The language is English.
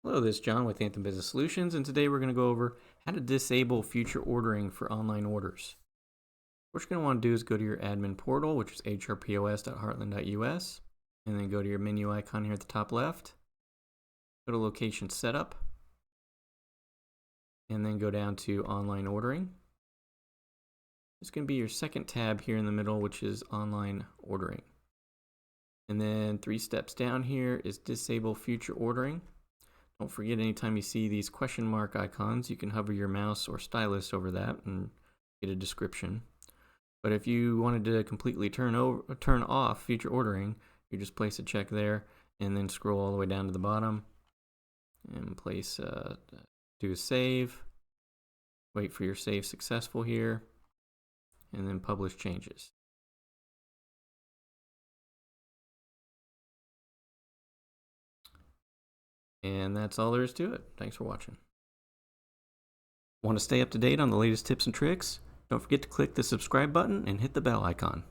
Hello, this is John with Anthem Business Solutions, and today we're going to go over how to disable future ordering for online orders. What you're going to want to do is go to your admin portal, which is hrpos.heartland.us, and then go to your menu icon here at the top left. Go to Location Setup, and then go down to Online Ordering. It's going to be your second tab here in the middle, which is Online Ordering. And then 3 steps down here is Disable Future Ordering. Don't forget, anytime you see these question mark icons, you can hover your mouse or stylus over that and get a description. But if you wanted to completely turn off future ordering, you just place a check there and then scroll all the way down to the bottom and place do a save. Wait for your save successful here, and then publish changes. And that's all there is to it. Thanks for watching. Want to stay up to date on the latest tips and tricks? Don't forget to click the subscribe button and hit the bell icon.